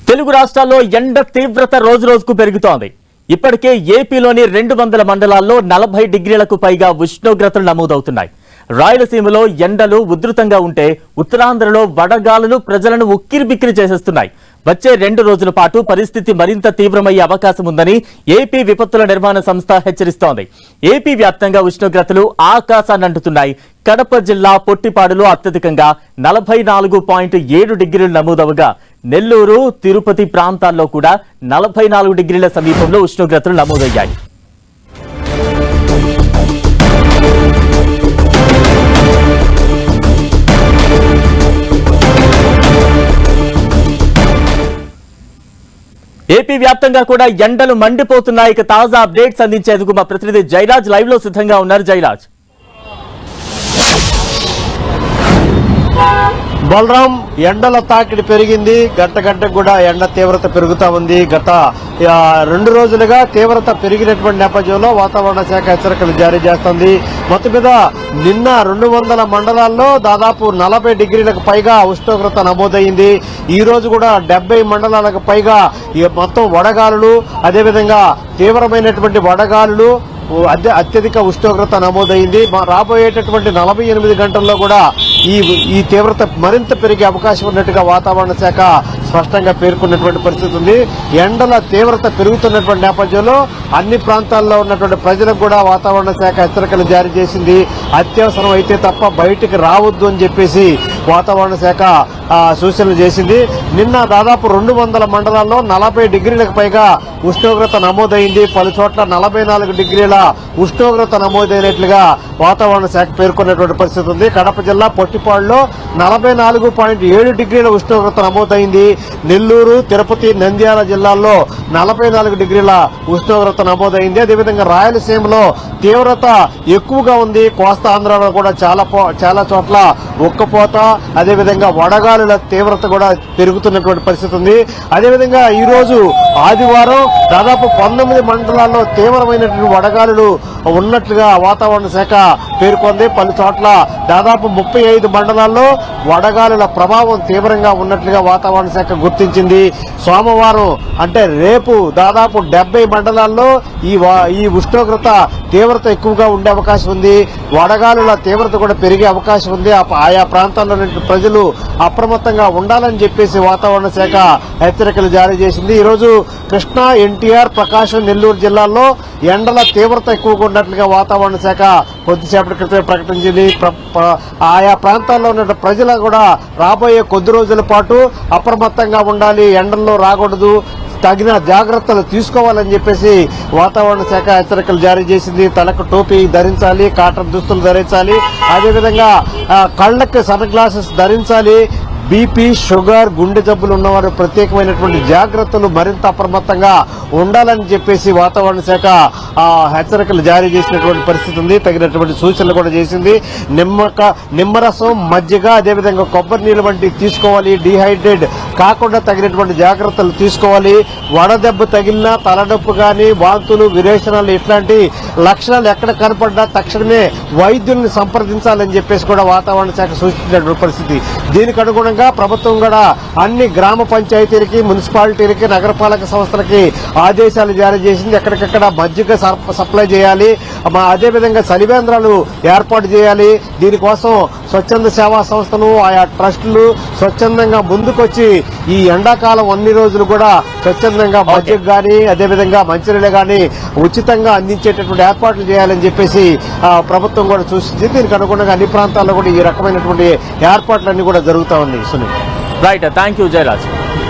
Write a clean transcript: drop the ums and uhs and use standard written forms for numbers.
తెలుగు రాష్ట్రాల్లో ఎండ తీవ్రత రోజు రోజుకు పెరుగుతోంది. ఇప్పటికే ఏపీలోని 200 మండలాల్లో 40 డిగ్రీలకు పైగా ఉష్ణోగ్రతలు నమోదవుతున్నాయి. రాయలసీమలో ఎండలు ఉధృతంగా ఉంటే ఉత్తరాంధ్రలో వడగాలులు ప్రజలను ఉక్కిరిబిక్కిరి చేసేస్తున్నాయి. వచ్చే 2 రోజుల పాటు పరిస్థితి మరింత తీవ్రమయ్యే అవకాశం ఉందని ఏపీ విపత్తుల నిర్వహణ సంస్థ హెచ్చరిస్తోంది. ఏపీ వ్యాప్తంగా ఉష్ణోగ్రతలు ఆకాశాన్నంటుతున్నాయి. కడప జిల్లా పొట్టిపాడులో అత్యధికంగా 44.7 డిగ్రీలు నమోదవగా నెల్లూరు, తిరుపతి ప్రాంతాల్లో కూడా 44 డిగ్రీల సమీపంలో ఉష్ణోగ్రతలు నమోదయ్యాయి. ఏపీ వ్యాప్తంగా కూడా ఎండలు మండిపోతున్నాయి. తాజా అప్డేట్స్ అందించేందుకు మా ప్రతినిధి జయరాజ్ లైవ్ లో సిద్ధంగా ఉన్నారు. జయరాజ్. బలరాం, ఎండల తాకిడి పెరిగింది. గంట కూడా ఎండ తీవ్రత పెరుగుతా ఉంది. గత 2 రోజులుగా తీవ్రత పెరిగినటువంటి నేపథ్యంలో వాతావరణ శాఖ హెచ్చరికలు జారీ చేస్తోంది. మొత్తం మీద నిన్న 200 మండలాల్లో దాదాపు 40 డిగ్రీలకు పైగా ఉష్ణోగ్రత నమోదైంది. ఈ రోజు కూడా 70 మండలాలకు పైగా మొత్తం వడగాలులు, అదేవిధంగా తీవ్రమైనటువంటి వడగాలులు, అత్యధిక ఉష్ణోగ్రత నమోదైంది. రాబోయేటటువంటి 48 గంటల్లో కూడా ఈ తీవ్రత మరింత పెరిగే అవకాశం ఉన్నట్టుగా వాతావరణ శాఖ స్పష్టంగా పేర్కొన్నటువంటి పరిస్థితి ఉంది. ఎండల తీవ్రత పెరుగుతున్నటువంటి నేపథ్యంలో అన్ని ప్రాంతాల్లో ఉన్నటువంటి ప్రజలకు కూడా వాతావరణ శాఖ హెచ్చరికలు జారీ చేసింది. అత్యవసరం అయితే తప్ప బయటికి రావద్దు అని చెప్పేసి వాతావరణ శాఖ సూచనలు చేసింది. నిన్న దాదాపు 200 మండలాల్లో 40 డిగ్రీలకు పైగా ఉష్ణోగ్రత నమోదైంది. పలు చోట్ల 44 డిగ్రీల ఉష్ణోగ్రత నమోదైనట్లుగా వాతావరణ శాఖ పేర్కొన్నటువంటి పరిస్థితి ఉంది. కడప జిల్లా పొట్టిపాడులో 44.7 డిగ్రీల ఉష్ణోగ్రత నమోదైంది. నెల్లూరు, తిరుపతి, నంద్యాల జిల్లాల్లో 44 డిగ్రీల ఉష్ణోగ్రత నమోదైంది. అదేవిధంగా రాయలసీమలో తీవ్రత ఎక్కువగా ఉంది. కోస్తా ఆంధ్రాలో కూడా చాలా చోట్ల ఉక్కపోత, అదేవిధంగా వడగాలుల తీవ్రత కూడా పెరుగుతున్నటువంటి పరిస్థితి ఉంది. అదేవిధంగా ఈ రోజు ఆదివారం దాదాపు 19 మండలాల్లో తీవ్రమైనటువంటి వడగాలులు ఉన్నట్లుగా వాతావరణ శాఖ పేర్కొంది. పలు చోట్ల దాదాపు 35 మండలాల్లో వడగాలుల ప్రభావం తీవ్రంగా ఉన్నట్లుగా వాతావరణ శాఖ గుర్తించింది. సోమవారం అంటే రేపు దాదాపు 70 మండలాల్లో ఈ ఉష్ణోగ్రత తీవ్రత ఎక్కువగా ఉండే అవకాశం ఉంది. వడగాలుల తీవ్రత కూడా పెరిగే అవకాశం ఉంది. ఆయా ప్రాంతాల్లో ప్రజలు అప్రమత్తంగా ఉండాలని చెప్పేసి వాతావరణ శాఖ హెచ్చరికలు జారీ చేసింది. ఈరోజు కృష్ణా, ఎన్టీఆర్, ప్రకాశం, నెల్లూరు జిల్లాల్లో ఎండల తీవ్రత ఎక్కువగా ఉన్నట్లుగా వాతావరణ శాఖ కొద్దిసేపటి క్రితమే ప్రకటించింది. ఆయా ప్రాంతాల్లో ఉన్న ప్రజలు కూడా రాబోయే కొద్ది రోజుల పాటు అప్రమత్తంగా ఉండాలి, ఎండల్లో రాకూడదు, తగిన జాగ్రత్తలు తీసుకోవాలని చెప్పేసి వాతావరణ శాఖ హెచ్చరికలు జారీ చేసింది. తలకు టోపీ ధరించాలి, కాటన్ దుస్తులు ధరించాలి, అదేవిధంగా కళ్లకి సన్ గ్లాసెస్ ధరించాలి. బీపీ, షుగర్, గుండె జబ్బులు ఉన్నవారు ప్రత్యేకమైనటువంటి జాగ్రత్తలు మరింత అప్రమత్తంగా ఉండాలని చెప్పేసి వాతావరణ శాఖ హెచ్చరికలు జారీ చేసినటువంటి పరిస్థితి ఉంది. తగినటువంటి సూచనలు కూడా చేసింది. నిమ్మరసం, మజ్జిగ, అదేవిధంగా కొబ్బరి నీళ్ళు వంటివి తీసుకోవాలి. డీహైడ్రేట్ కాకుండా తగినటువంటి జాగ్రత్తలు తీసుకోవాలి. వడదెబ్బ తగిలినా, తలనొప్పి కానీ, వాంతులు, విరేచనాలు ఇట్లాంటి లక్షణాలు ఎక్కడ కనపడ్డా తక్షణమే వైద్యుల్ని సంప్రదించాలని చెప్పేసి కూడా వాతావరణ శాఖ సూచించినటువంటి పరిస్థితి. దీనికి అనుగుణంగా ప్రభుత్వం కూడా అన్ని గ్రామ పంచాయతీలకి, మున్సిపాలిటీలకి, నగరపాలక సంస్థలకి ఆదేశాలు జారీ చేసింది. ఎక్కడికక్కడ మజ్జిగ సప్లై చేయాలి, అదేవిధంగా చలివేంద్రాలు ఏర్పాటు చేయాలి. దీనికోసం స్వచ్ఛంద సేవా సంస్థలు, ఆయా ట్రస్టులు స్వచ్ఛందంగా ముందుకొచ్చి ఈ ఎండాకాలం అన్ని రోజులు కూడా స్వచ్ఛందంగా మజ్జిగ గానీ, అదేవిధంగా మంచినీళ్ళు గానీ ఉచితంగా అందించేటటువంటి ఏర్పాట్లు చేయాలని చెప్పేసి ప్రభుత్వం కూడా సూచించింది. దీనికి అనుగుణంగా అన్ని ప్రాంతాల్లో కూడా ఈ రకమైనటువంటి ఏర్పాట్లన్నీ కూడా జరుగుతా ఉన్నాయి. Right, thank you Jayaraj.